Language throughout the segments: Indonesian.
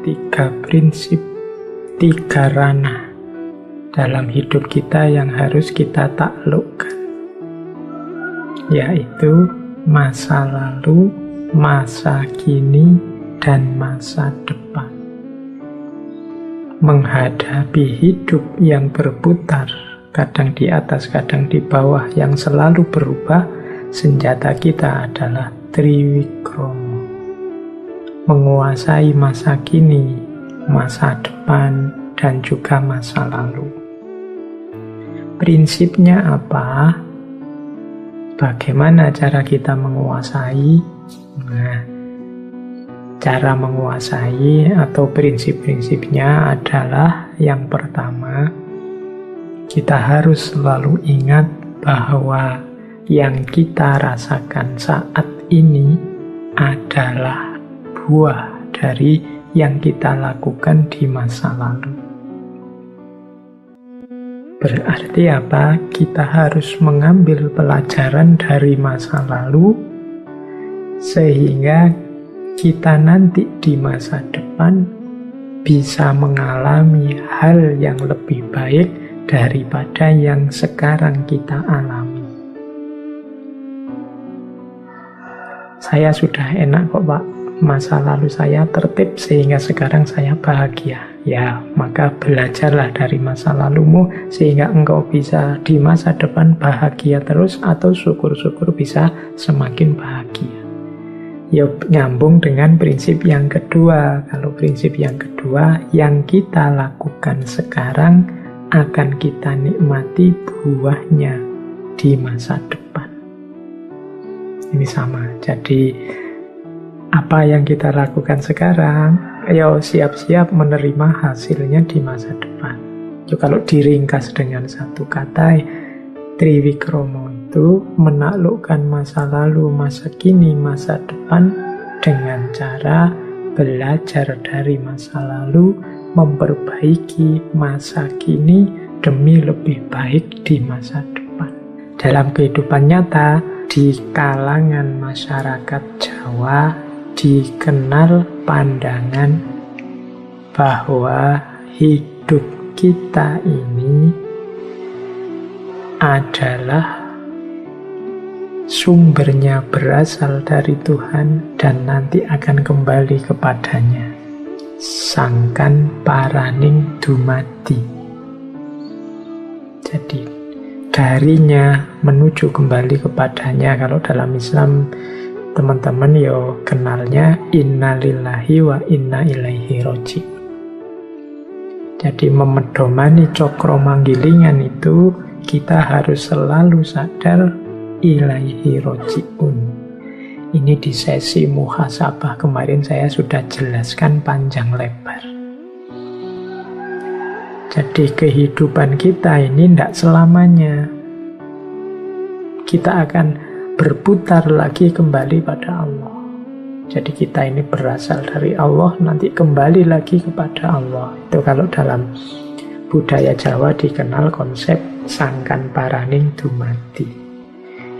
3 prinsip, 3 ranah dalam hidup kita yang harus kita taklukkan, yaitu masa lalu, masa kini, dan masa depan. Menghadapi hidup yang berputar, kadang di atas, kadang di bawah, yang selalu berubah, senjata kita adalah Triwikromo. Menguasai masa kini, masa depan, dan juga masa lalu. Prinsipnya apa? Bagaimana cara kita menguasai? Nah, cara menguasai atau prinsip-prinsipnya adalah yang pertama, kita harus selalu ingat bahwa yang kita rasakan saat ini adalah buah dari yang kita lakukan di masa lalu. Berarti apa? Kita harus mengambil pelajaran dari masa lalu sehingga kita nanti di masa depan bisa mengalami hal yang lebih baik daripada yang sekarang kita alami. Saya sudah enak kok Pak, masa lalu saya tertib sehingga sekarang saya bahagia. Ya, maka belajarlah dari masa lalumu sehingga engkau bisa di masa depan bahagia terus atau syukur-syukur bisa semakin bahagia. Ya, nyambung dengan prinsip yang kedua. Kalau prinsip yang kedua, yang kita lakukan sekarang akan kita nikmati buahnya di masa depan. Ini sama. Jadi apa yang kita lakukan sekarang, ayo siap-siap menerima hasilnya di masa depan. Jadi kalau diringkas dengan satu kata, Triwikromo itu menaklukkan masa lalu, masa kini, masa depan dengan cara belajar dari masa lalu, memperbaiki masa kini demi lebih baik di masa depan. Dalam kehidupan nyata, di kalangan masyarakat Jawa dikenal pandangan bahwa hidup kita ini adalah sumbernya berasal dari Tuhan dan nanti akan kembali kepadanya. Sangkan paraning dumadi. Jadi darinya menuju kembali kepadanya. Kalau dalam Islam teman-teman yo kenalnya innalillahi wa inna ilaihi roji'un. Jadi memedomani cokro manggilingan itu kita harus selalu sadar ilaihi roji'un. Ini di sesi muhasabah kemarin saya sudah jelaskan panjang lebar. Jadi kehidupan kita ini tidak selamanya. Kita akan berputar lagi kembali pada Allah. Jadi kita ini berasal dari Allah, nanti kembali lagi kepada Allah. Itu kalau dalam budaya Jawa dikenal konsep sangkan paraning dumadi.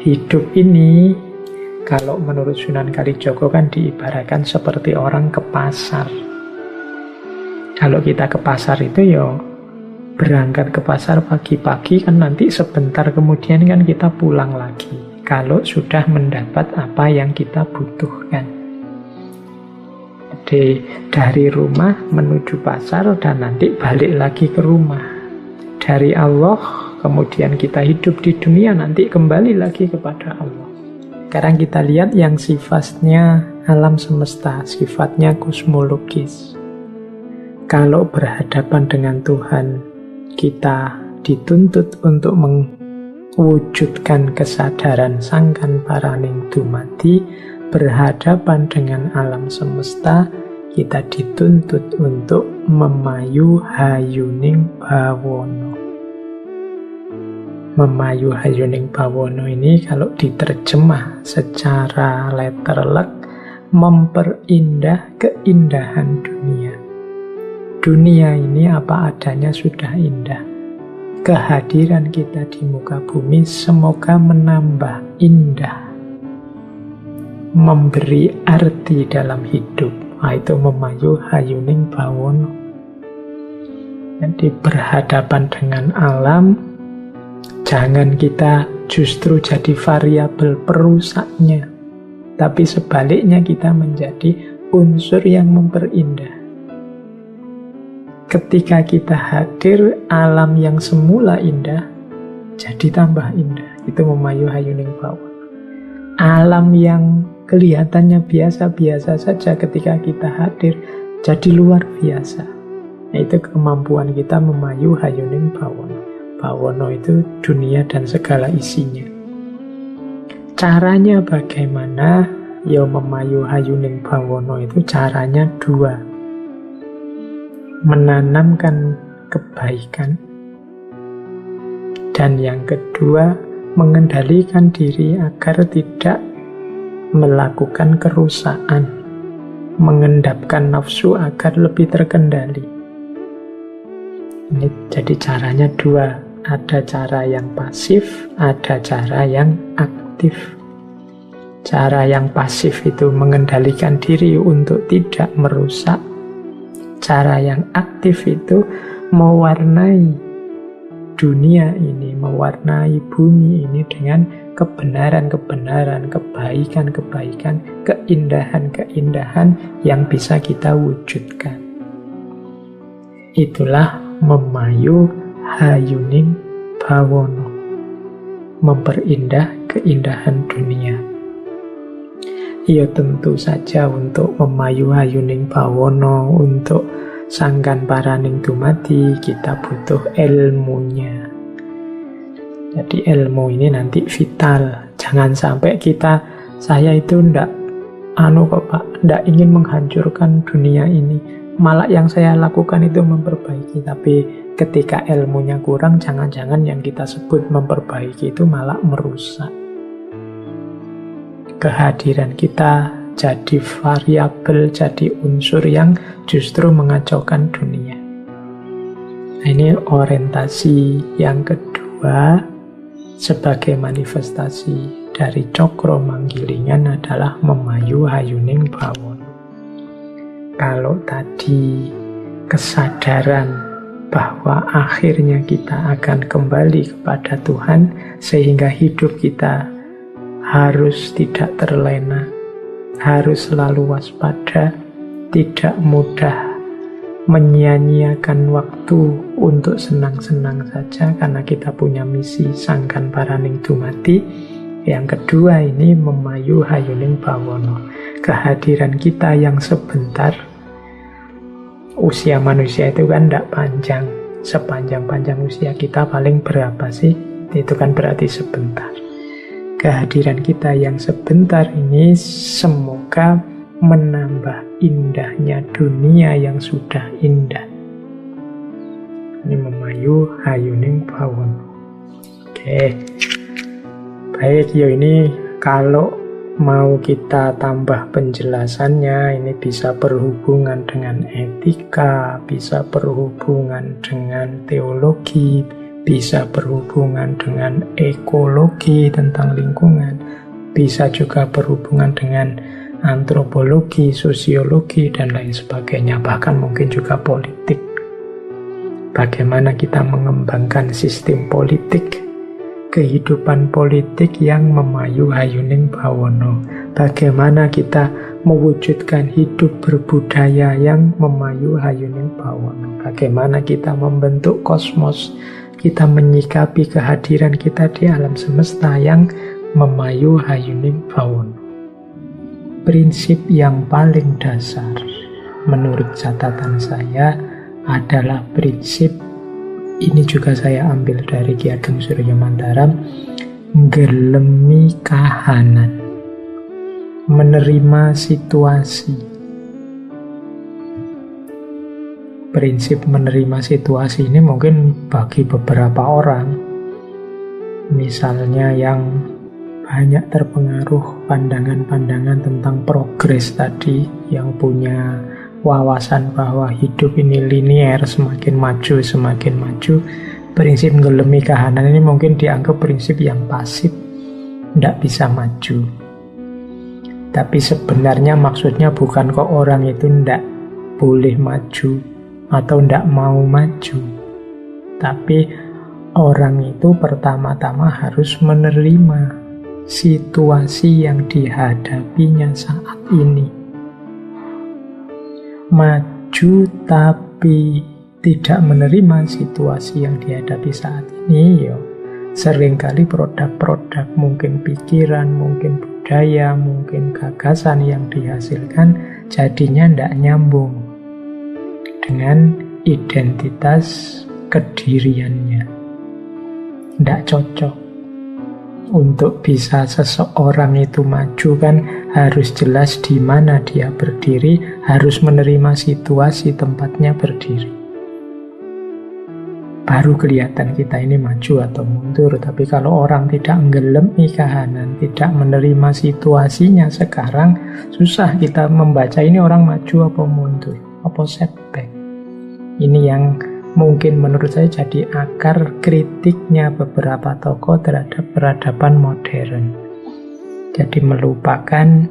Hidup ini kalau menurut Sunan Kalijogo kan diibaratkan seperti orang ke pasar. Kalau kita ke pasar itu ya berangkat ke pasar pagi-pagi, kan nanti sebentar kemudian kan kita pulang lagi kalau sudah mendapat apa yang kita butuhkan. Jadi dari rumah menuju pasar dan nanti balik lagi ke rumah. Dari Allah kemudian kita hidup di dunia, nanti kembali lagi kepada Allah. Sekarang kita lihat yang sifatnya alam semesta, sifatnya kosmologis. Kalau berhadapan dengan Tuhan, kita dituntut untuk mewujudkan kesadaran sangkan paraning dumadi. Berhadapan dengan alam semesta, kita dituntut untuk memayu hayuning bawono. Memayu hayuning bawono ini kalau diterjemah secara letterlek, memperindah keindahan dunia. Dunia ini apa adanya sudah indah. Kehadiran kita di muka bumi semoga menambah indah, memberi arti dalam hidup. itu memayu hayuning bawono. Jadi berhadapan dengan alam, jangan kita justru jadi variabel perusaknya, tapi sebaliknya kita menjadi unsur yang memperindah. Ketika kita hadir, alam yang semula indah jadi tambah indah. Itu memayu hayuning bawono. Alam yang kelihatannya biasa-biasa saja ketika kita hadir jadi luar biasa. Itu kemampuan kita memayu hayuning bawono. Bawono itu dunia dan segala isinya. Caranya bagaimana? Ya memayu hayuning bawono itu caranya dua. Menanamkan kebaikan. Dan yang kedua, mengendalikan diri agar tidak melakukan kerusakan. Mengendapkan nafsu agar lebih terkendali. Ini jadi caranya dua. Ada cara yang pasif, ada cara yang aktif. Cara yang pasif itu mengendalikan diri untuk tidak merusak. Cara yang aktif itu mewarnai dunia ini, mewarnai bumi ini dengan kebenaran-kebenaran, kebaikan-kebaikan, keindahan-keindahan yang bisa kita wujudkan. Itulah memayu hayuning bawono, memperindah keindahan dunia. Ya tentu saja untuk memayu hayuning bawono, untuk sangkan paraning dumadi, kita butuh ilmunya. Jadi ilmu ini nanti vital. Jangan sampai saya itu ndak ingin menghancurkan dunia ini. Malah yang saya lakukan itu memperbaiki. Tapi ketika ilmunya kurang, jangan-jangan yang kita sebut memperbaiki itu malah merusak. Kehadiran kita jadi variabel, jadi unsur yang justru mengacaukan dunia. Nah, ini orientasi yang kedua sebagai manifestasi dari cokro manggilingan adalah memayu hayuning bawono. Kalau tadi kesadaran bahwa akhirnya kita akan kembali kepada Tuhan, sehingga hidup kita harus tidak terlena, harus selalu waspada, tidak mudah menyia-nyiakan waktu untuk senang-senang saja karena kita punya misi sangkan paraning dumadi. Yang kedua ini memayu hayuning bawono. Kehadiran kita yang sebentar. Usia manusia itu kan tidak panjang. Sepanjang-panjang usia kita paling berapa sih? Itu kan berarti sebentar. Kehadiran kita yang sebentar ini semoga menambah indahnya dunia yang sudah indah. Ini memayu hayuning bawono. Oke. Baik, ini kalau mau kita tambah penjelasannya, ini bisa berhubungan dengan etika, bisa berhubungan dengan teologi, bisa berhubungan dengan ekologi tentang lingkungan, bisa juga berhubungan dengan antropologi, sosiologi, dan lain sebagainya, bahkan mungkin juga politik. Bagaimana kita mengembangkan sistem politik, kehidupan politik yang memayu hayuning bawono. Bagaimana kita mewujudkan hidup berbudaya yang memayu hayuning bawono. Bagaimana kita membentuk kosmos, kita menyikapi kehadiran kita di alam semesta yang memayu hayuning bawono. Prinsip yang paling dasar menurut catatan saya adalah prinsip, ini juga saya ambil dari Ki Ageng Surya Mantaram, ngelemi kahanan, menerima situasi. Prinsip menerima situasi ini mungkin bagi beberapa orang, misalnya yang banyak terpengaruh pandangan-pandangan tentang progres tadi, yang punya wawasan bahwa hidup ini linier, semakin maju. Prinsip ngelemi kahanan ini mungkin dianggap prinsip yang pasif, tidak bisa maju. Tapi sebenarnya maksudnya bukan kok orang itu ndak boleh maju atau ndak mau maju. Tapi orang itu pertama-tama harus menerima situasi yang dihadapinya saat ini. Maju tapi tidak menerima situasi yang dihadapi saat ini, seringkali produk-produk, mungkin pikiran, mungkin budaya, mungkin gagasan yang dihasilkan jadinya tidak nyambung dengan identitas kediriannya. Tidak cocok. Untuk bisa seseorang itu maju kan harus jelas di mana dia berdiri, harus menerima situasi tempatnya berdiri. Baru kelihatan kita ini maju atau mundur. Tapi kalau orang tidak nggelemi kahanan, tidak menerima situasinya sekarang, susah kita membaca ini orang maju apa mundur, apa setback. Ini yang mungkin menurut saya jadi akar kritiknya beberapa tokoh terhadap peradaban modern. Jadi melupakan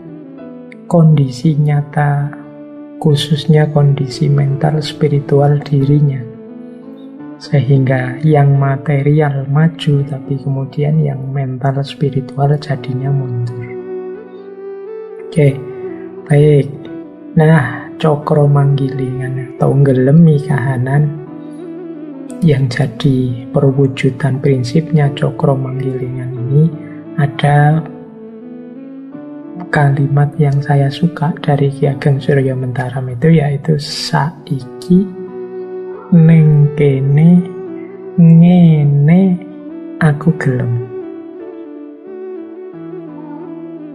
kondisi nyata, khususnya kondisi mental spiritual dirinya. Sehingga yang material maju, tapi kemudian yang mental spiritual jadinya mundur. Oke, baik. Nah, cokro manggilingan atau nggelemi kahanan yang jadi perwujudan prinsipnya cokro manggilingan ini, ada kalimat yang saya suka dari Ki Ageng Surya Mentaram itu, yaitu saiki ning kene ngene aku gelem.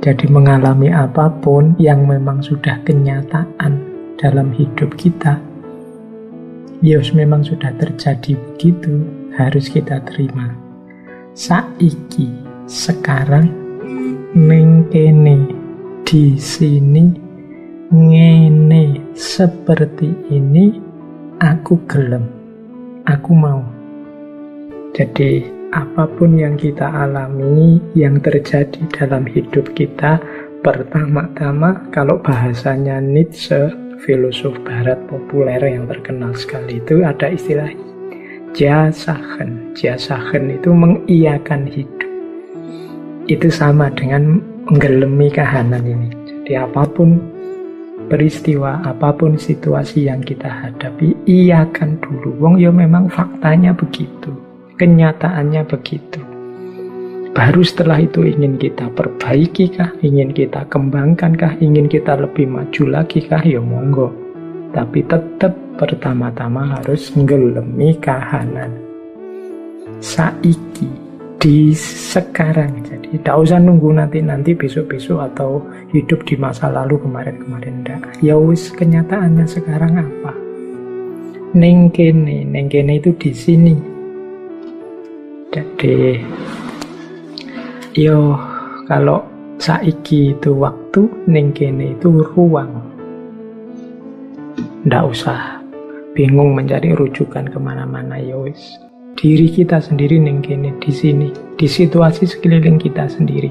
Jadi mengalami apapun yang memang sudah kenyataan dalam hidup kita, memang sudah terjadi begitu, harus kita terima. Saiki, sekarang, ning kene, di sini, ngene, seperti ini, aku gelem, aku mau. Jadi apapun yang kita alami, yang terjadi dalam hidup kita, pertama-tama kalau bahasanya Nietzsche, filosof barat populer yang terkenal sekali, itu ada istilah jasachen. Jasachen itu mengiyakan hidup. Itu sama dengan menggelemi kahanan ini. Jadi apapun peristiwa, apapun situasi yang kita hadapi, iyakan dulu. Wong memang faktanya begitu, kenyataannya begitu. Baru setelah itu ingin kita perbaiki kah? Ingin kita kembangkan kah? Ingin kita lebih maju lagi kah? Monggo. Tapi tetap pertama-tama harus nggelemi kahanan. Saiki, di sekarang. Jadi tidak usah nunggu nanti besok-besok atau hidup di masa lalu kemarin-kemarin. Enggak. Wis kenyataannya sekarang apa? Ning kene itu di sini. Jadi kalau saiki itu waktu, ning kene itu ruang. Ndak usah bingung mencari rujukan kemana-mana, wis. Diri kita sendiri ning kene, di sini, di situasi sekeliling kita sendiri.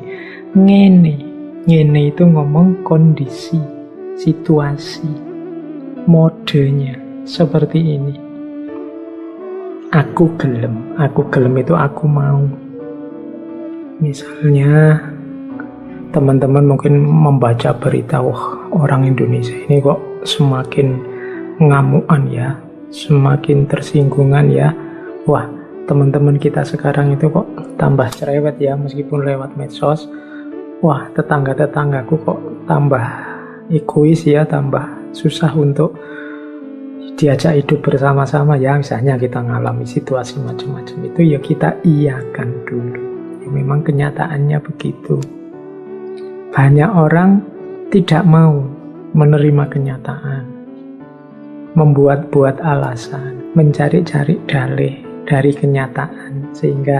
Ngene itu ngomong kondisi, situasi, modenya seperti ini. Aku gelem itu aku mau. Misalnya teman-teman mungkin membaca berita, orang Indonesia ini kok semakin ngamuan ya, semakin tersinggungan ya. Teman-teman kita sekarang itu kok tambah cerewet ya, meskipun lewat medsos. Tetangga-tetanggaku kok tambah egois ya, tambah susah untuk diajak hidup bersama-sama ya. Misalnya kita ngalami situasi macam-macam itu, kita iyakan dulu. Memang kenyataannya begitu. Banyak orang tidak mau menerima kenyataan, membuat-buat alasan, mencari-cari dalih dari kenyataan, sehingga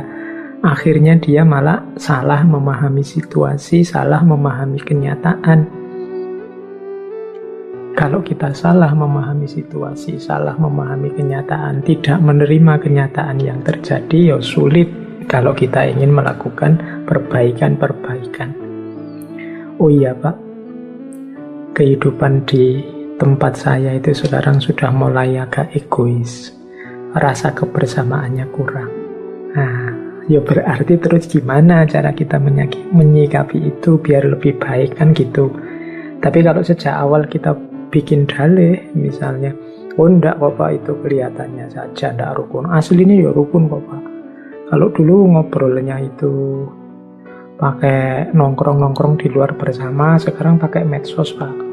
akhirnya dia malah salah memahami situasi, salah memahami kenyataan. Kalau kita salah memahami situasi, salah memahami kenyataan, tidak menerima kenyataan yang terjadi, sulit kalau kita ingin melakukan perbaikan-perbaikan. Oh iya Pak, kehidupan di tempat saya itu sekarang sudah mulai agak egois, rasa kebersamaannya kurang. Nah, ya berarti terus gimana cara kita menyikapi itu biar lebih baik, kan gitu. Tapi kalau sejak awal kita bikin dalih, misalnya, oh enggak kok Pak, itu kelihatannya saja enggak rukun, aslinya ya rukun kok Pak. Kalau dulu ngobrolnya itu pakai nongkrong-nongkrong di luar bersama, sekarang pakai medsos Pak.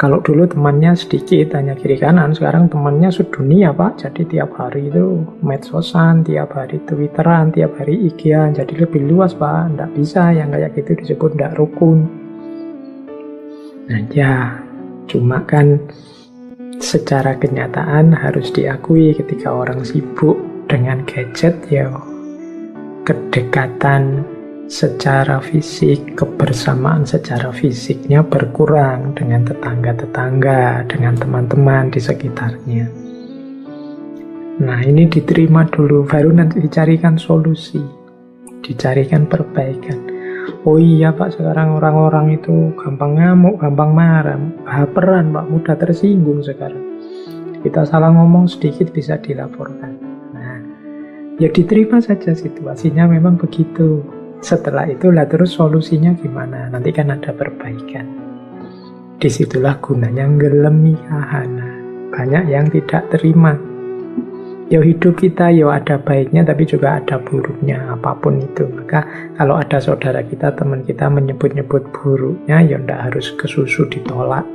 Kalau dulu temannya sedikit, hanya kiri kanan, sekarang temannya sedunia Pak. Jadi tiap hari itu medsosan, tiap hari twitteran, tiap hari IG-an. Jadi lebih luas Pak, enggak bisa yang kayak gitu disebut enggak rukun. Nah ya, cuma kan secara kenyataan harus diakui ketika orang sibuk dengan gadget, ya kedekatan secara fisik, kebersamaan secara fisiknya berkurang dengan tetangga-tetangga, dengan teman-teman di sekitarnya. Nah ini diterima dulu, baru nanti dicarikan solusi, dicarikan perbaikan. Oh iya Pak, sekarang orang-orang itu gampang ngamuk, gampang marah, baperan Pak, mudah tersinggung sekarang. Kita salah ngomong sedikit bisa dilaporkan. Nah, ya diterima saja situasinya memang begitu. Setelah itulah terus solusinya gimana? Nanti kan ada perbaikan. Disitulah gunanya ngelemi kahana. Banyak yang tidak terima. Ya hidup kita ya ada baiknya tapi juga ada buruknya, apapun itu. Maka kalau ada saudara kita, teman kita menyebut-nyebut buruknya, ya ndak harus kesusu ditolak.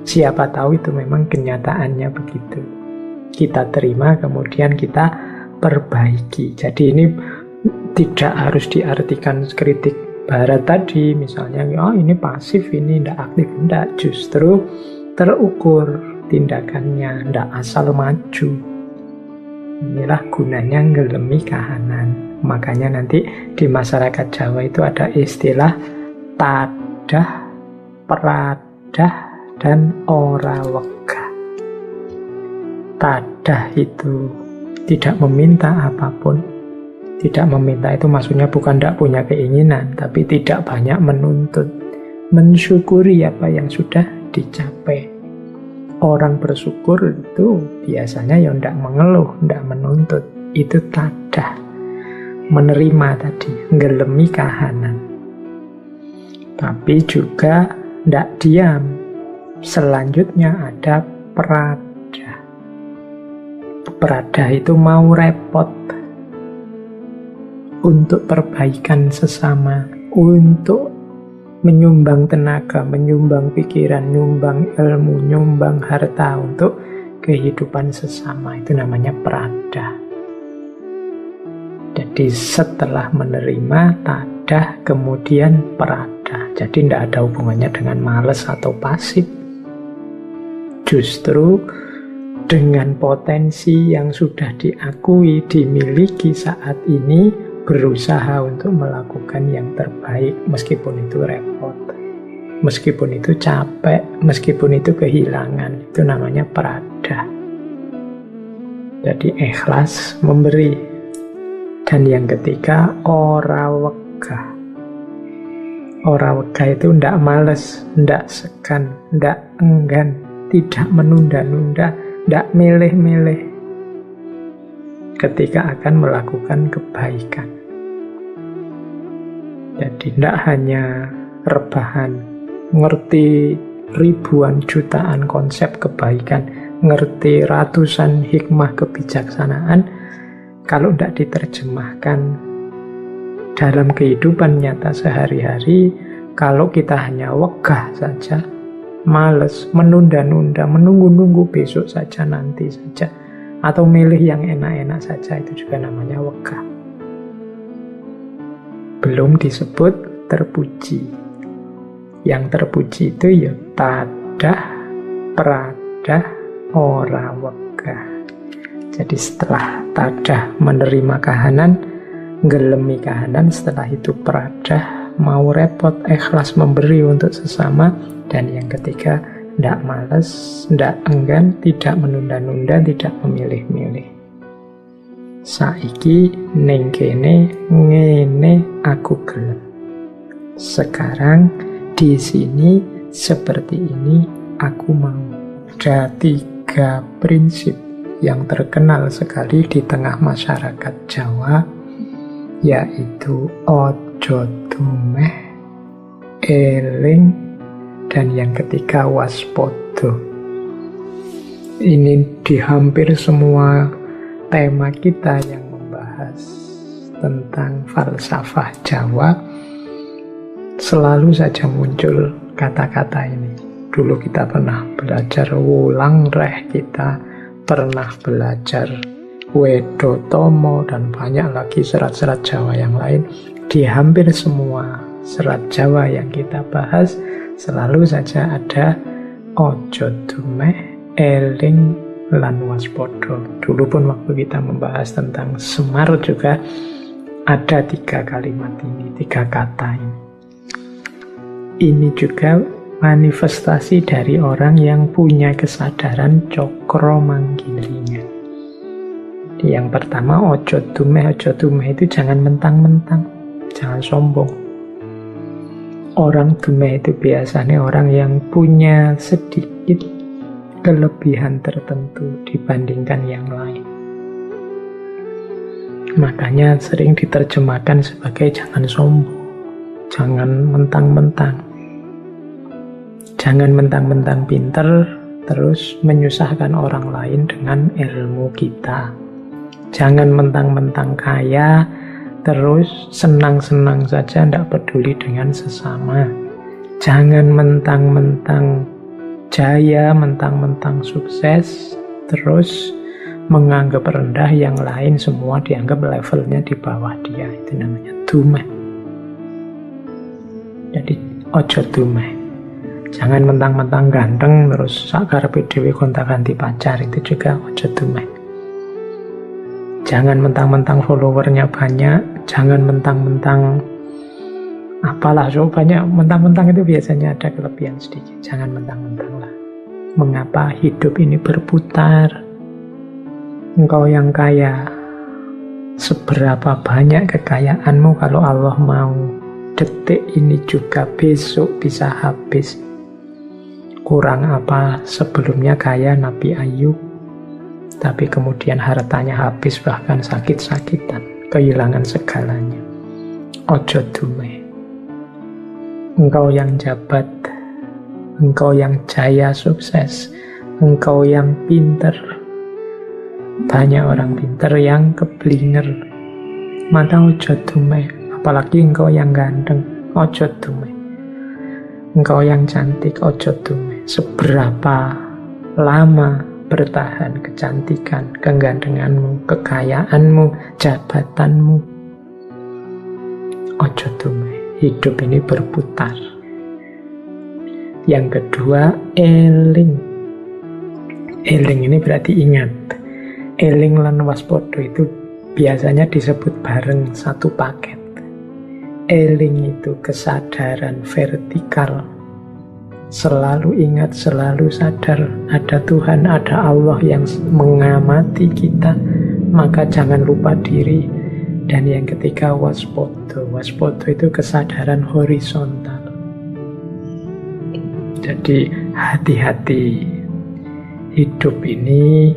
Siapa tahu itu memang kenyataannya begitu. Kita terima kemudian kita perbaiki. Jadi ini tidak harus diartikan kritik barat tadi, misalnya oh ini pasif, ini ndak aktif, ndak, justru terukur tindakannya, ndak asal maju. Inilah gunanya ngelemi kahanan. Makanya nanti di masyarakat Jawa itu ada istilah tadah, peradah, dan ora wegah. Tadah itu tidak meminta apapun. Tidak meminta itu maksudnya bukan tidak punya keinginan, tapi tidak banyak menuntut. Mensyukuri apa yang sudah dicapai. Orang bersyukur itu biasanya ya tidak mengeluh, tidak menuntut. Itu tadah, menerima tadi, ngelemi kahanan. Tapi juga tidak diam. Selanjutnya ada peradah. Peradah itu mau repot untuk perbaikan sesama, untuk menyumbang tenaga, menyumbang pikiran, nyumbang ilmu, nyumbang harta untuk kehidupan sesama. Itu namanya peradah. Jadi setelah menerima tadah, kemudian peradah. Jadi tidak ada hubungannya dengan malas atau pasif. Justru dengan potensi yang sudah diakui, dimiliki saat ini, berusaha untuk melakukan yang terbaik meskipun itu repot, meskipun itu capek, meskipun itu kehilangan. Itu namanya peradah. Jadi ikhlas memberi. Dan yang ketiga, ora wegah. Ora wegah itu ndak males, ndak segan, ndak enggan, tidak menunda-nunda, ndak milih-milih ketika akan melakukan kebaikan. Jadi tidak hanya rebahan, ngerti ribuan jutaan konsep kebaikan, ngerti ratusan hikmah kebijaksanaan, kalau tidak diterjemahkan dalam kehidupan nyata sehari-hari, kalau kita hanya wegah saja, males, menunda-nunda, menunggu-nunggu besok saja, nanti saja, atau milih yang enak-enak saja, itu juga namanya wegah. Belum disebut terpuji. Yang terpuji itu ya tadah, peradah, ora wegah. Jadi setelah tadah menerima kahanan, ngelemi kahanan, setelah itu peradah, mau repot, ikhlas memberi untuk sesama, dan yang ketiga, tidak malas, tidak enggan, tidak menunda-nunda, tidak memilih-milih. Saiki ning kene ngene aku gelem. Sekarang di sini seperti ini aku mau. Ada 3 prinsip yang terkenal sekali di tengah masyarakat Jawa, yaitu ojo dumeh, eling, dan yang ketiga waspodo. Ini di hampir semua tema kita yang membahas tentang falsafah Jawa selalu saja muncul kata-kata ini. Dulu kita pernah belajar wulang reh, kita pernah belajar Wedotomo, dan banyak lagi serat-serat Jawa yang lain. Di hampir semua serat Jawa yang kita bahas selalu saja ada ojo dumeh, eling, lan waspodo. Dulu pun waktu kita membahas tentang Semar juga ada 3 kalimat ini, 3 kata ini. Ini juga manifestasi dari orang yang punya kesadaran cokro manggilingan. Yang pertama, ojo dumeh itu jangan mentang-mentang, jangan sombong. Orang dumeh itu biasanya orang yang punya sedikit kelebihan tertentu dibandingkan yang lain. Makanya sering diterjemahkan sebagai jangan sombong, jangan mentang-mentang. Jangan mentang-mentang pinter terus menyusahkan orang lain dengan ilmu kita. Jangan mentang-mentang kaya terus senang-senang saja, tidak peduli dengan sesama. Jangan mentang-mentang jaya, mentang-mentang sukses terus menganggap rendah yang lain, semua dianggap levelnya di bawah dia. Itu namanya dumeh. Jadi ojo dumeh. Jangan mentang-mentang ganteng terus sakarepe dhewe gonta-ganti pacar, itu juga ojo dumeh. Jangan mentang-mentang followernya banyak, jangan mentang-mentang apalah, so banyak mentang-mentang itu biasanya ada kelebihan sedikit. Jangan mentang-mentang lah. Mengapa hidup ini berputar? Engkau yang kaya, seberapa banyak kekayaanmu kalau Allah mau detik ini juga besok bisa habis. Kurang apa sebelumnya kaya Nabi Ayub, tapi kemudian hartanya habis, bahkan sakit-sakitan, kehilangan segalanya. Ojo dumeh. Engkau yang jabat, engkau yang jaya sukses, engkau yang pinter. Banyak orang pinter yang keblinger. Maka ojo dumeh. Apalagi engkau yang ganteng, ojo dumeh. Engkau yang cantik, ojo dumeh. Seberapa lama bertahan kecantikan, kegantenganmu, kekayaanmu, jabatanmu, ojo dumeh. Hidup ini berputar. Yang kedua, eling. Eling ini berarti ingat. Eling lan waspodo itu biasanya disebut bareng satu paket. Eling itu kesadaran vertikal. Selalu ingat, selalu sadar ada Tuhan, ada Allah yang mengamati kita, maka jangan lupa diri. Dan yang ketiga, waspodo. Waspodo itu kesadaran horizontal. Jadi hati-hati, hidup ini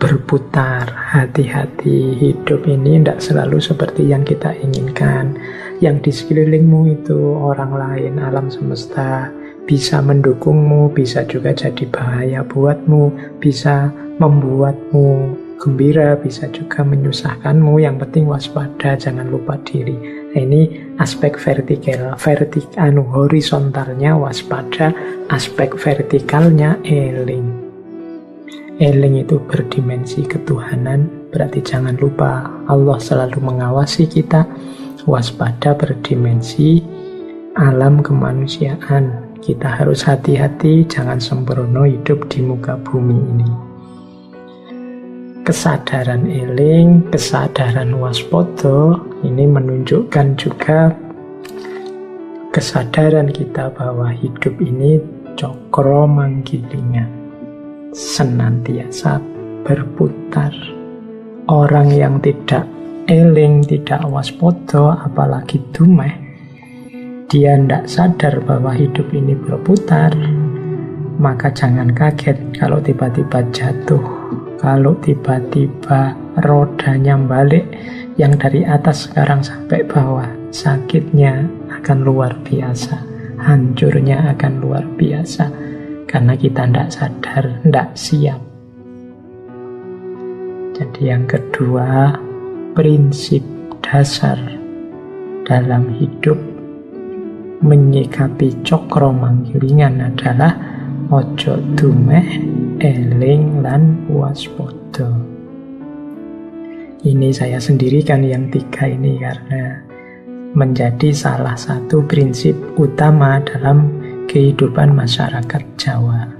berputar. Hati-hati, hidup ini tidak selalu seperti yang kita inginkan. Yang di sekelilingmu itu orang lain, alam semesta, bisa mendukungmu, bisa juga jadi bahaya buatmu, bisa membuatmu gembira, bisa juga menyusahkanmu. Yang penting waspada, jangan lupa diri. Nah, ini aspek vertikal, horizontalnya waspada, aspek vertikalnya eling. Eling itu berdimensi ketuhanan, berarti jangan lupa Allah selalu mengawasi kita. Waspada berdimensi alam kemanusiaan. Kita harus hati-hati, jangan sembrono hidup di muka bumi ini. Kesadaran eling, kesadaran waspodo, ini menunjukkan juga kesadaran kita bahwa hidup ini cokro manggilingan, senantiasa berputar. Orang yang tidak eling, tidak waspodo, apalagi dumeh, dia tidak sadar bahwa hidup ini berputar, maka jangan kaget kalau tiba-tiba jatuh, kalau tiba-tiba rodanya balik, yang dari atas sekarang sampai bawah, sakitnya akan luar biasa, hancurnya akan luar biasa, karena kita tidak sadar, tidak siap. Jadi yang kedua, prinsip dasar dalam hidup menyikapi cokro manggilingan adalah ojo dumeh, eling lan waspada. Ini saya sendirikan yang 3 ini karena menjadi salah satu prinsip utama dalam kehidupan masyarakat Jawa.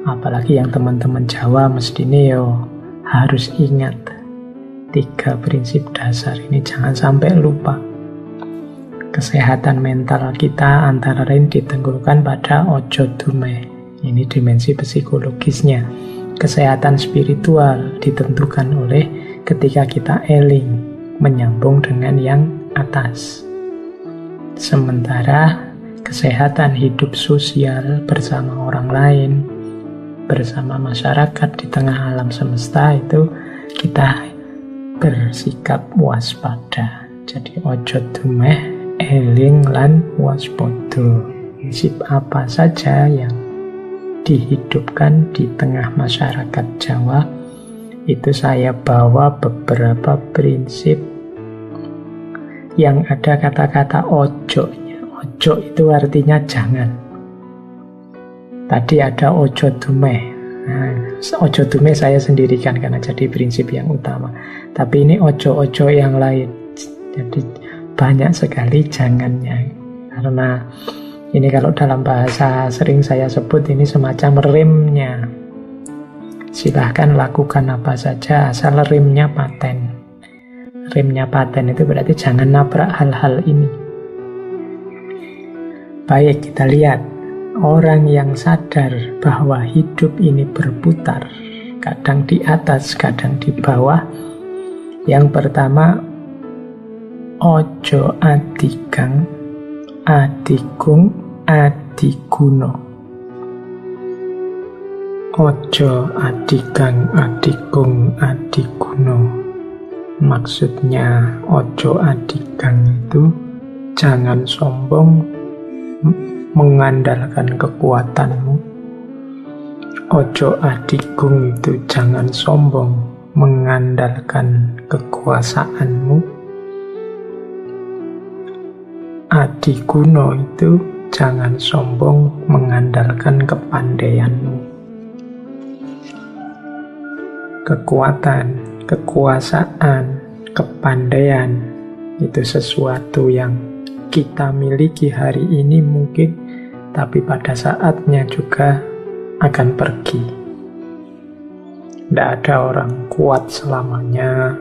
Apalagi yang teman-teman Jawa mestinya harus ingat 3 prinsip dasar ini, jangan sampai lupa. Kesehatan mental kita antara lain ditentukan pada ojo dumeh. Ini dimensi psikologisnya. Kesehatan spiritual ditentukan oleh ketika kita eling, menyambung dengan yang atas. Sementara kesehatan hidup sosial bersama orang lain, bersama masyarakat di tengah alam semesta itu kita bersikap waspada. Jadi ojo dumeh, eling lan waspada. Prinsip apa saja yang dihidupkan di tengah masyarakat Jawa, itu saya bawa beberapa prinsip yang ada kata-kata ojo-nya. Ojo itu artinya jangan. Tadi ada ojo dumeh. Nah, ojo dumeh saya sendirikan karena jadi prinsip yang utama. Tapi ini ojo-ojo yang lain. Jadi banyak sekali jangannya. Karena ini kalau dalam bahasa sering saya sebut ini semacam remnya. Silahkan lakukan apa saja asal remnya paten. Remnya paten itu berarti jangan nabrak hal-hal ini. Baik, kita lihat. Orang yang sadar bahwa hidup ini berputar, kadang di atas, kadang di bawah. Yang pertama, ojo adigang, adigung, adiguno. Ojo adigang, adigung, adiguno. Maksudnya ojo adigang itu jangan sombong mengandalkan kekuatanmu. Ojo adigung itu jangan sombong mengandalkan kekuasaanmu. Adiguno itu jangan sombong mengandalkan kepandaianmu. Kekuatan, kekuasaan, kepandaian itu sesuatu yang kita miliki hari ini mungkin, tapi pada saatnya juga akan pergi. Tidak ada orang kuat selamanya,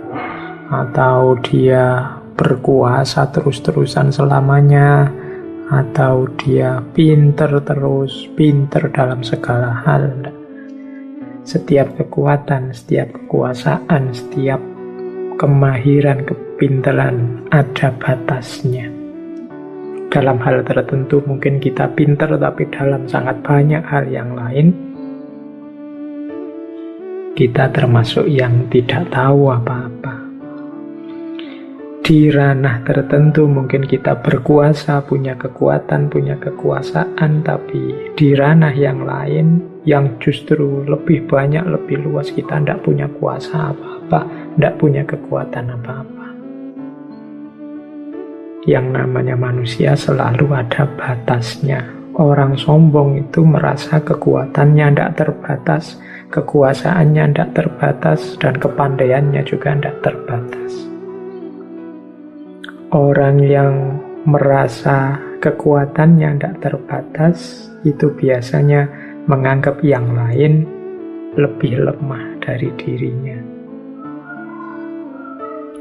atau dia berkuasa terus-terusan selamanya, atau dia pinter terus, pinter dalam segala hal. Setiap kekuatan, setiap kekuasaan, setiap kemahiran, kepinteran ada batasnya. Dalam hal tertentu mungkin kita pintar, tapi dalam sangat banyak hal yang lain kita termasuk yang tidak tahu apa-apa. Di ranah tertentu mungkin kita berkuasa, punya kekuatan, punya kekuasaan, tapi di ranah yang lain yang justru lebih banyak, lebih luas, kita tidak punya kuasa apa-apa, tidak punya kekuatan apa-apa. Yang namanya manusia selalu ada batasnya. Orang sombong itu merasa kekuatannya tidak terbatas, kekuasaannya tidak terbatas, dan kepandaiannya juga tidak terbatas. Orang yang merasa kekuatannya tidak terbatas itu biasanya menganggap yang lain lebih lemah dari dirinya.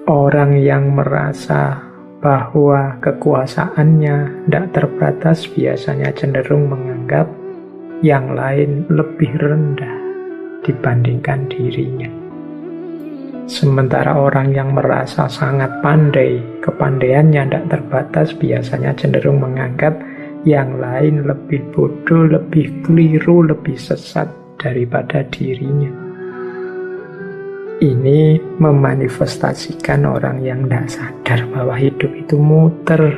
Orang yang merasa bahwa kekuasaannya tidak terbatas biasanya cenderung menganggap yang lain lebih rendah dibandingkan dirinya. Sementara orang yang merasa sangat pandai, kepandaiannya tidak terbatas, biasanya cenderung menganggap yang lain lebih bodoh, lebih keliru, lebih sesat daripada dirinya. Ini memanifestasikan orang yang tidak sadar bahwa hidup itu muter.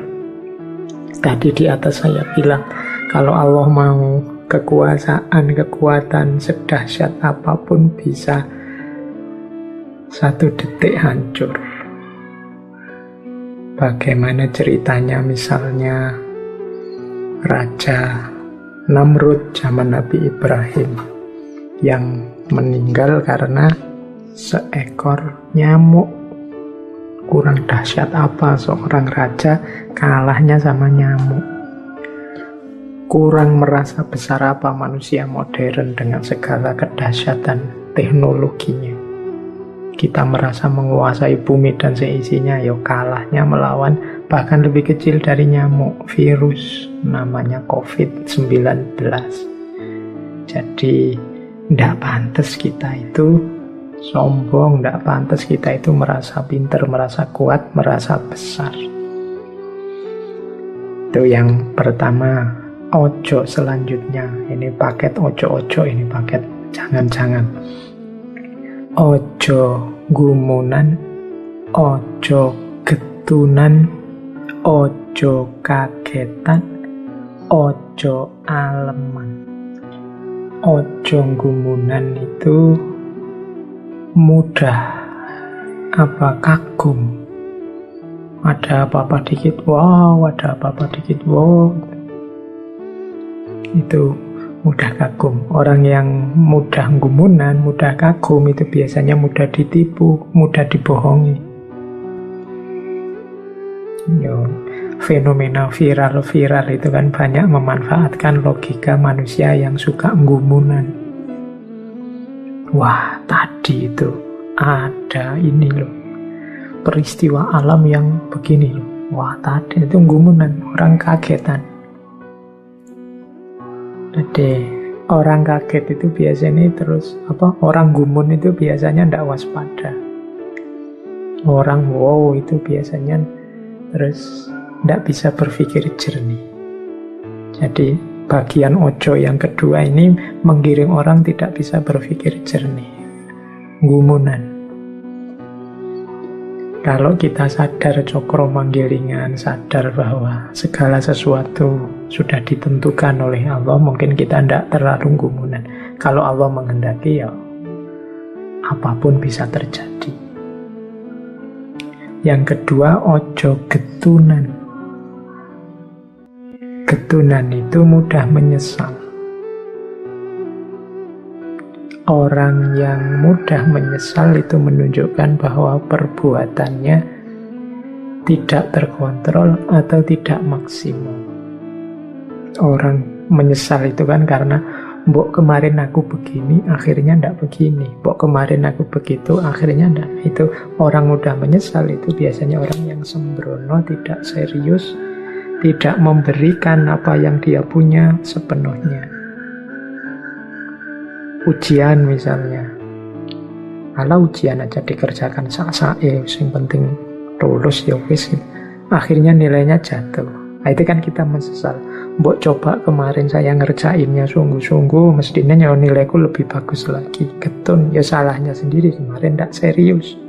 Tadi di atas saya bilang, kalau Allah mau kekuasaan, kekuatan sedahsyat apapun bisa satu detik hancur. Bagaimana ceritanya misalnya Raja Namrud zaman Nabi Ibrahim yang meninggal karena seekor nyamuk. Kurang dahsyat apa seorang raja kalahnya sama nyamuk? Kurang merasa besar apa manusia modern dengan segala kedahsyatan teknologinya? Kita merasa menguasai bumi dan seisinya, ya kalahnya melawan bahkan lebih kecil dari nyamuk, virus namanya COVID-19. Jadi tidak pantas kita itu sombong, tidak pantas kita itu merasa pintar, merasa kuat, merasa besar. Itu yang pertama. Ojo selanjutnya, ini paket ojo-ojo, ini paket jangan-jangan. Ojo gumunan, ojo getunan, ojo kagetan, ojo aleman. Ojo gumunan itu mudah kagum. Ada apa-apa dikit, wow, ada apa-apa dikit, wow. Itu mudah kagum. Orang yang mudah gumunan, mudah kagum itu biasanya mudah ditipu, mudah dibohongi. Fenomena viral itu kan banyak memanfaatkan logika manusia yang suka gumunan. Wah, tadi itu ada ini loh, peristiwa alam yang begini loh. Wah, tadi itu gumunan, orang kagetan. Jadi orang kaget itu biasanya terus orang gumun itu biasanya tidak waspada. Orang wow itu biasanya terus tidak bisa berpikir jernih. Jadi bagian ojo yang kedua ini menggiring orang tidak bisa berpikir jernih. Gumunan. Kalau kita sadar cokro manggilingan, sadar bahwa segala sesuatu sudah ditentukan oleh Allah, mungkin kita tidak terlalu gumunan. Kalau Allah menghendaki, ya apapun bisa terjadi. Yang kedua, ojo getunan. Getunan itu mudah menyesal. Orang yang mudah menyesal itu menunjukkan bahwa perbuatannya tidak terkontrol atau tidak maksimal. Orang menyesal itu kan karena mbok kemarin aku begini, akhirnya ndak begini. Mbok kemarin aku begitu, akhirnya ndak. Itu orang mudah menyesal itu biasanya orang yang sembrono, tidak serius, tidak memberikan apa yang dia punya sepenuhnya. Ujian misalnya, kalau ujian aja dikerjakan sak-sae, yang penting lulus ya wis, akhirnya nilainya jatuh. Nah, itu kan kita menyesal. Mbok coba kemarin saya ngerjainnya sungguh-sungguh, mestinya nilaiku lebih bagus lagi. Getun, ya salahnya sendiri, kemarin tidak serius.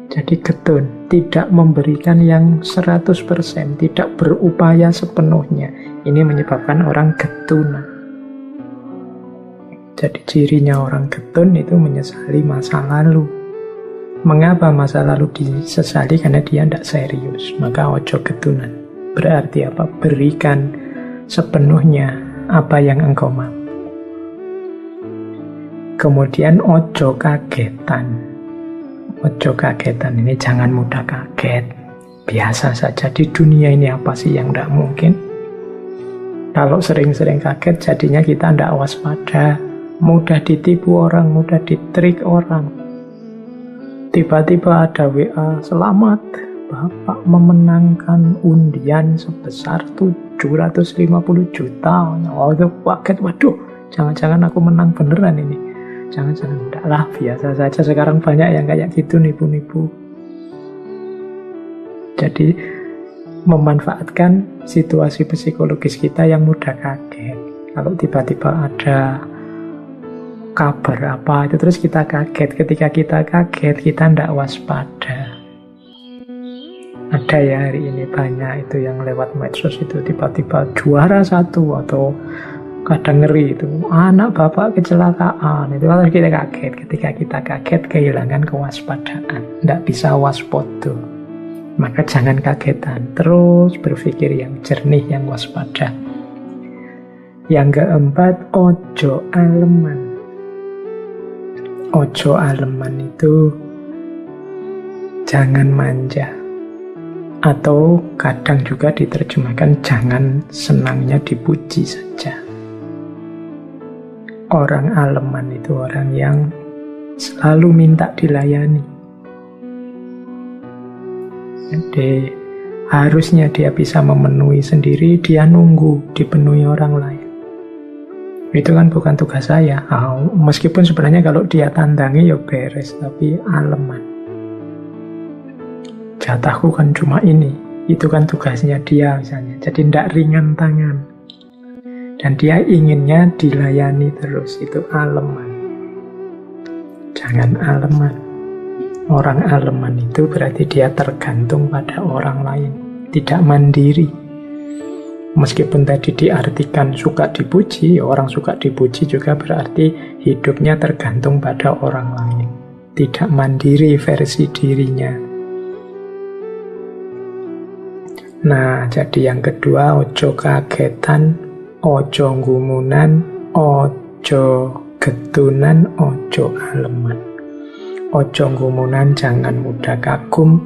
Jadi getun, tidak memberikan yang 100%, tidak berupaya sepenuhnya. Ini menyebabkan orang getunan. Jadi cirinya orang getun itu menyesali masa lalu. Mengapa masa lalu disesali? Karena dia tidak serius. Maka ojo getunan. Berarti apa? Berikan sepenuhnya apa yang engkau mampu. Kemudian ojo kagetan. Ojo kagetan ini jangan mudah kaget. Biasa saja di dunia ini apa sih yang tidak mungkin? Kalau sering-sering kaget jadinya kita tidak waspada. Mudah ditipu orang, mudah ditrik orang. Tiba-tiba ada WA, selamat, Bapak memenangkan undian sebesar 750 juta. Oh, itu kaget, waduh, jangan-jangan aku menang beneran ini. Jangan-jangan enggak lah, biasa saja. Sekarang banyak yang kayak gitu nipu-nipu. Jadi memanfaatkan situasi psikologis kita yang mudah kaget. Kalau tiba-tiba ada kabar apa itu terus kita kaget. Ketika kita kaget, kita tidak waspada. Ada ya hari ini banyak itu yang lewat medsos itu tiba-tiba juara 1 atau kadang ngeri itu anak bapak kecelakaan, itu harus kita kaget. Ketika kita kaget, kehilangan kewaspadaan, tidak bisa waspada. Maka jangan kagetan, terus berpikir yang jernih, yang waspada. Yang keempat, ojo aleman. Ojo aleman itu jangan manja, atau kadang juga diterjemahkan jangan senangnya dipuji saja. Orang aleman itu orang yang selalu minta dilayani. Jadi harusnya dia bisa memenuhi sendiri, dia nunggu dipenuhi orang lain. Itu kan bukan tugas saya. Meskipun sebenarnya kalau dia tandangi ya beres, tapi aleman. Jatahku kan cuma ini, itu kan tugasnya dia misalnya. Jadi tidak ringan tangan. Dan dia inginnya dilayani terus, itu aleman. Jangan aleman. Orang aleman itu berarti dia tergantung pada orang lain, tidak mandiri. Meskipun tadi diartikan suka dipuji, orang suka dipuji juga berarti hidupnya tergantung pada orang lain, tidak mandiri versi dirinya. Nah, jadi yang kedua, ojo kagetan, ojo gumunan, ojo getunan, ojo aleman. Ojo gumunan, jangan mudah kagum.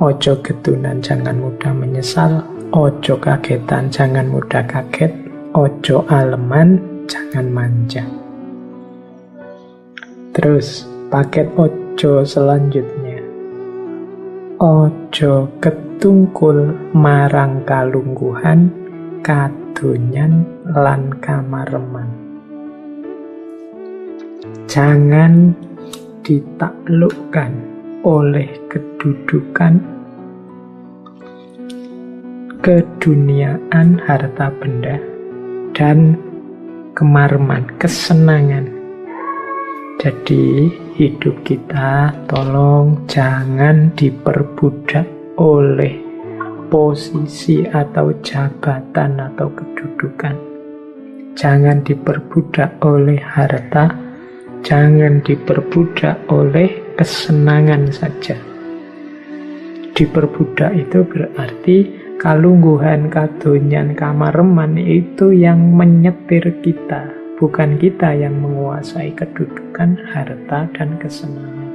Ojo getunan, jangan mudah menyesal. Ojo kagetan, jangan mudah kaget. Ojo aleman, jangan manja. Terus, paket ojo selanjutnya. Ojo ketungkul marang kalungguhan, kadonyan lan kamareman. Jangan ditaklukkan oleh kedudukan, keduniaan, harta benda, dan kemareman, kesenangan. Jadi hidup kita tolong jangan diperbudak oleh posisi atau jabatan atau kedudukan. Jangan diperbudak oleh harta, jangan diperbudak oleh kesenangan saja. Diperbudak itu berarti kalungguhan, kadonyan, kamareman itu yang menyetir kita, bukan kita yang menguasai kedudukan, harta, dan kesenangan.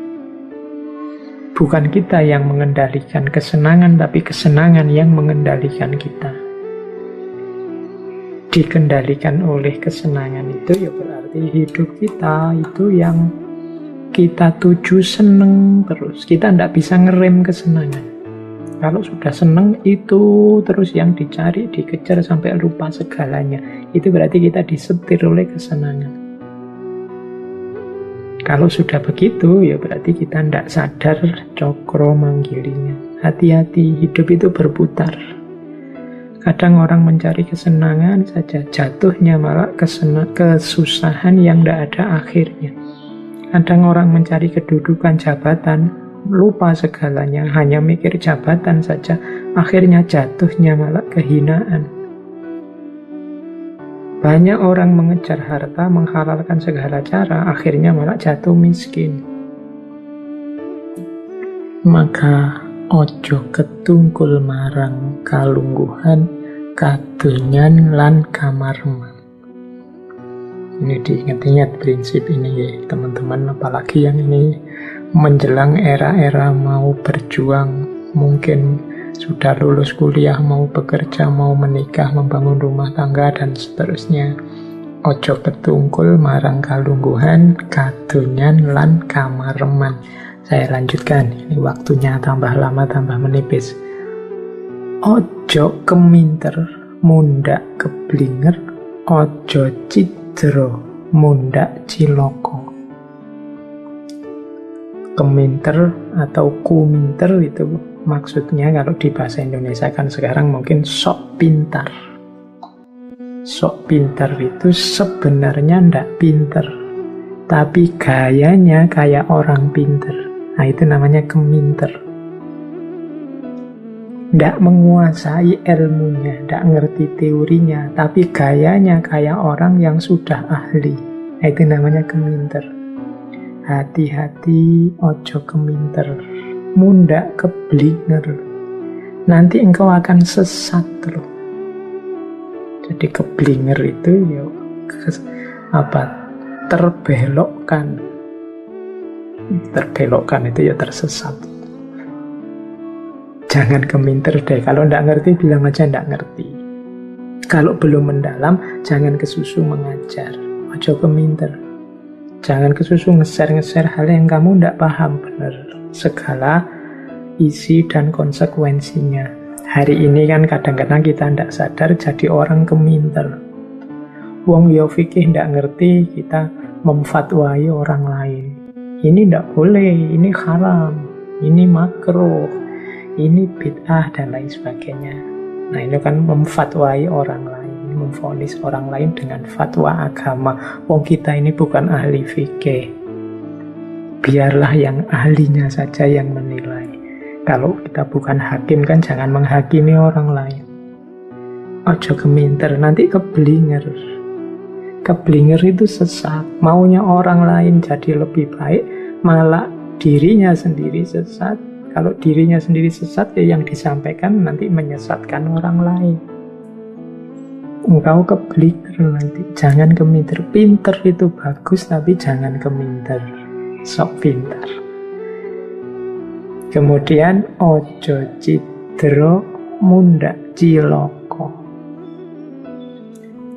Bukan kita yang mengendalikan kesenangan, tapi kesenangan yang mengendalikan kita. Dikendalikan oleh kesenangan itu ya berarti hidup kita itu yang kita tuju seneng terus. Kita tidak bisa ngerem kesenangan. Kalau sudah seneng itu terus yang dicari, dikejar sampai lupa segalanya. Itu berarti kita disetir oleh kesenangan. Kalau sudah begitu ya berarti kita tidak sadar cokro manggilinya. Hati-hati, hidup itu berputar. Kadang orang mencari kesenangan saja, jatuhnya malah kesusahan yang tidak ada akhirnya. Kadang orang mencari kedudukan, jabatan, lupa segalanya, hanya mikir jabatan saja, akhirnya jatuhnya malah kehinaan. Banyak orang mengejar harta, menghalalkan segala cara, akhirnya malah jatuh miskin. Maka ojo ketungkul marang kalungguhan, kadonyan lan kamareman. Ini diingat-ingat prinsip ini ya teman-teman, apalagi yang ini menjelang era-era mau berjuang, mungkin sudah lulus kuliah, mau bekerja, mau menikah, membangun rumah tangga, dan seterusnya. Ojo ketungkul marang kalungguhan, kadonyan lan kamareman. Saya lanjutkan, ini waktunya tambah lama, tambah menipis. Ojo keminter, mundak keblinger, ojo cidro, mundak ciloko. Keminter atau kuminter itu maksudnya kalau di bahasa Indonesia kan sekarang mungkin sok pintar. Sok pintar itu sebenarnya ndak pinter, tapi gayanya kayak orang pinter. Nah itu namanya keminter. Ndak menguasai ilmunya, ndak ngerti teorinya, tapi gayanya kayak orang yang sudah ahli. Nah itu namanya keminter. Hati-hati, ojo keminter, mundak keblinger. Nanti engkau akan sesat loh. Jadi keblinger itu ya terbelokkan. Terbelokkan itu ya tersesat. Jangan keminter deh. Kalau ndak ngerti bilang aja ndak ngerti. Kalau belum mendalam jangan kesusu mengajar. Ojo keminter. Jangan kesusu nge-share hal yang kamu ndak paham bener segala isi dan konsekuensinya. Hari ini kan kadang-kadang kita ndak sadar jadi orang keminter. Wong yo fikih ndak ngerti, kita memfatwai orang lain. Ini ndak boleh, ini haram, ini makruh, ini bid'ah dan lain sebagainya. Nah ini kan memfatwai orang lain, memvonis orang lain dengan fatwa agama. Wong kita ini bukan ahli fikih. Biarlah yang ahlinya saja yang menilai. Kalau kita bukan hakim kan jangan menghakimi orang lain. Ojo keminter, nanti keblinger. Keblinger itu sesat. Maunya orang lain jadi lebih baik, malah dirinya sendiri sesat. Kalau dirinya sendiri sesat, ya yang disampaikan nanti menyesatkan orang lain. Engkau keblinger nanti. Jangan keminter. Pinter itu bagus, tapi jangan keminter. Sok pintar. Kemudian ojo cidro mundak ciloko.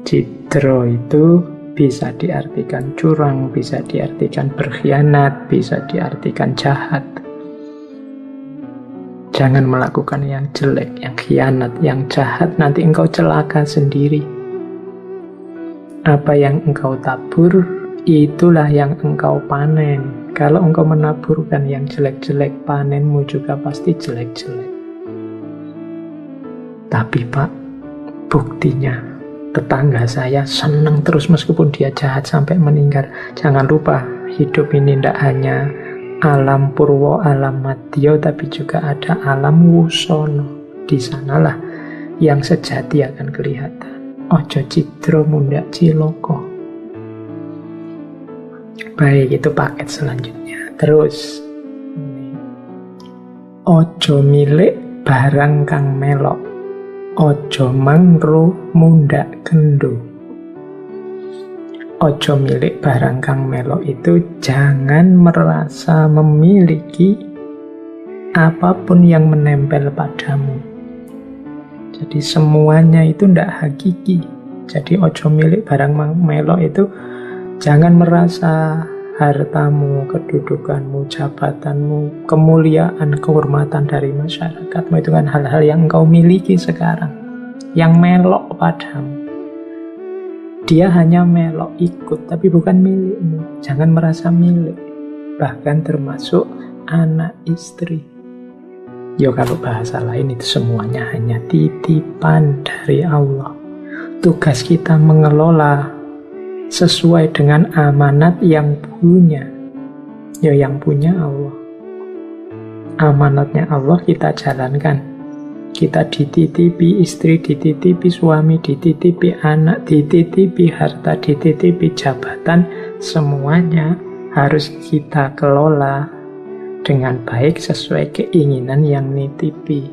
Cidro itu bisa diartikan curang, bisa diartikan berkhianat, bisa diartikan jahat. Jangan melakukan yang jelek, yang khianat, yang jahat. Nanti engkau celaka sendiri. Apa yang engkau tabur, itulah yang engkau panen. Kalau engkau menaburkan yang jelek-jelek, panenmu juga pasti jelek-jelek. Tapi Pak, buktinya tetangga saya senang terus meskipun dia jahat sampai meninggal. Jangan lupa, hidup ini tidak hanya alam purwo, alam madya, tapi juga ada alam wusono. Di sanalah yang sejati akan kelihatan. Ojo cidro mundak ciloko. Baik, itu paket selanjutnya. Terus ojo milik barang kang melok, ojo mangro mundak kendo. Ojo milik barang kang melok itu jangan merasa memiliki apapun yang menempel padamu. Jadi semuanya itu tidak hakiki. Jadi ojo milik barang melok itu jangan merasa hartamu, kedudukanmu, jabatanmu, kemuliaan, kehormatan dari masyarakatmu itu kan hal-hal yang engkau miliki sekarang, yang melok padamu. Dia hanya melok ikut, tapi bukan milikmu. Jangan merasa milik. Bahkan termasuk anak istri. Yo kalau bahasa lain itu semuanya hanya titipan dari Allah. Tugas kita mengelola sesuai dengan amanat yang punya. Ya yang punya Allah. Amanatnya Allah kita jalankan. Kita dititipi istri, dititipi suami, dititipi anak, dititipi harta, dititipi jabatan. Semuanya harus kita kelola dengan baik sesuai keinginan yang nitipi.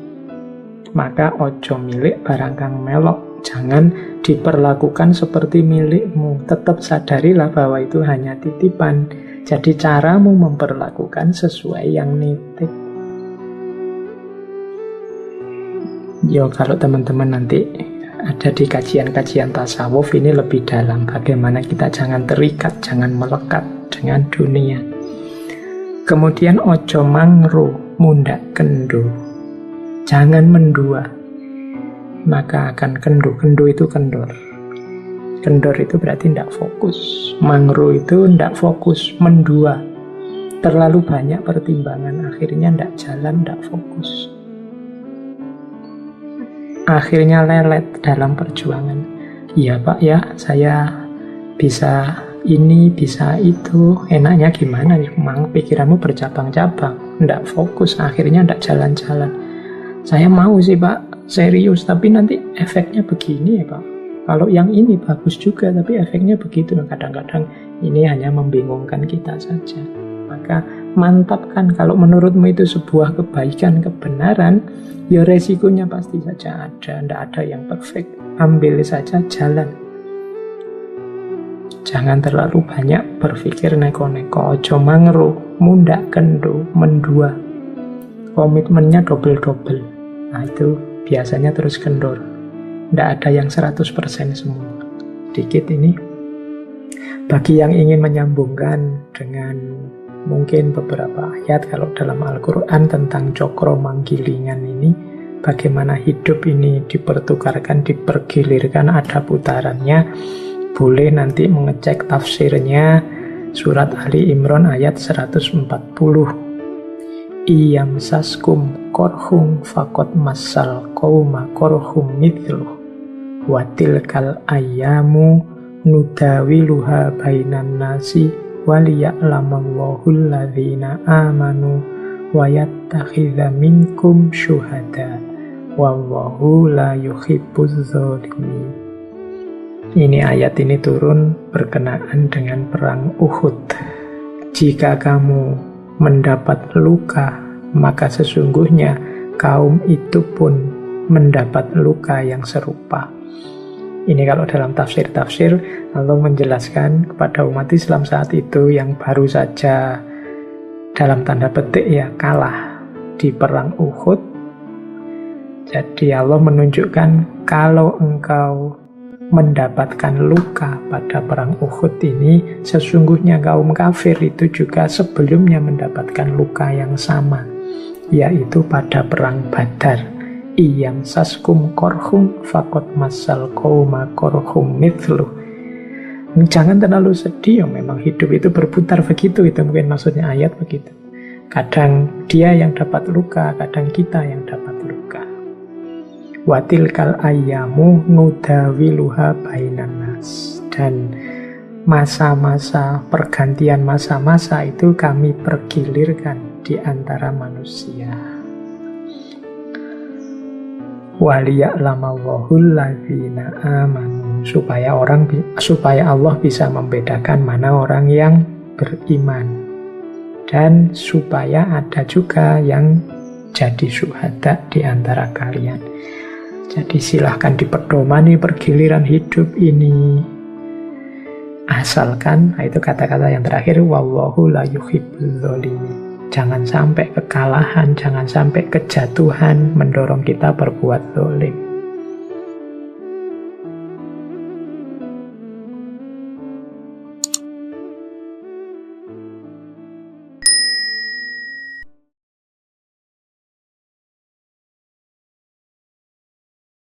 Maka ojo milik barang kang melok. Jangan diperlakukan seperti milikmu. Tetap sadarilah bahwa itu hanya titipan. Jadi caramu memperlakukan sesuai yang nitip. Yo kalau teman-teman nanti ada di kajian-kajian tasawuf ini lebih dalam. Bagaimana kita jangan terikat, jangan melekat dengan dunia. Kemudian ojo mangro mundak kendo. Jangan mendua. Maka akan kendo. Kendo itu kendor. Kendor itu berarti tidak fokus. Mangro itu tidak fokus, mendua. Terlalu banyak pertimbangan, akhirnya tidak jalan, tidak fokus. Akhirnya lelet dalam perjuangan. Iya Pak ya, saya bisa ini, bisa itu, enaknya gimana? Memang pikiranmu bercabang-cabang, tidak fokus, akhirnya tidak jalan-jalan. Saya mau sih Pak, serius, tapi nanti efeknya begini ya Pak. Kalau yang ini bagus juga, tapi efeknya begitu. Kadang-kadang ini hanya membingungkan kita saja. Maka mantapkan, kalau menurutmu itu sebuah kebaikan, kebenaran, ya resikonya pasti saja ada. Tidak ada yang perfect. Ambil saja, jalan. Jangan terlalu banyak berpikir neko-neko. Ojo mangro, mundak kendo, mendua. Komitmennya double-double. Nah itu biasanya terus kendor. Tidak ada yang 100% semua. Dikit ini. Bagi yang ingin menyambungkan dengan mungkin beberapa ayat kalau dalam Al-Quran tentang cokro manggilingan ini, bagaimana hidup ini dipertukarkan, dipergilirkan, ada putarannya, boleh nanti mengecek tafsirnya surat Ali Imran ayat 140. Iyam saskum korhum fakot masal qauma korhum mithluh watilkal ayyamu nudawiluha bainan nasi waliya'lamallahu alladhina amanu wa yattakhidha minkum syuhada wallahu la yuhibbuz zalimin. Ini ayat ini turun berkenaan dengan perang Uhud. Jika kamu mendapat luka, maka sesungguhnya kaum itu pun mendapat luka yang serupa. Ini kalau dalam tafsir-tafsir, Allah menjelaskan kepada umat Islam saat itu yang baru saja dalam tanda petik ya kalah di perang Uhud. Jadi Allah menunjukkan kalau engkau mendapatkan luka pada perang Uhud ini, sesungguhnya kaum kafir itu juga sebelumnya mendapatkan luka yang sama, yaitu pada perang Badar. Iyam saskum korhum fakot masal qauma korhum mithluh. Jangan terlalu sedih, memang hidup itu berputar begitu, itu mungkin maksudnya ayat begitu. Kadang dia yang dapat luka, kadang kita yang dapat luka. Watilkal ayyamu nudawiluha bainan nas. Dan masa-masa, pergantian masa-masa itu kami pergilirkan di antara manusia. Waliya'lamallahu alladzina amanu, supaya Allah bisa membedakan mana orang yang beriman, dan supaya ada juga yang jadi syuhada di antara kalian. Jadi silahkan diperdomani pergiliran hidup ini, asalkan, nah itu kata-kata yang terakhir, wallahu la yuhibbuz zalimin. Jangan sampai kekalahan, jangan sampai kejatuhan mendorong kita berbuat zalim.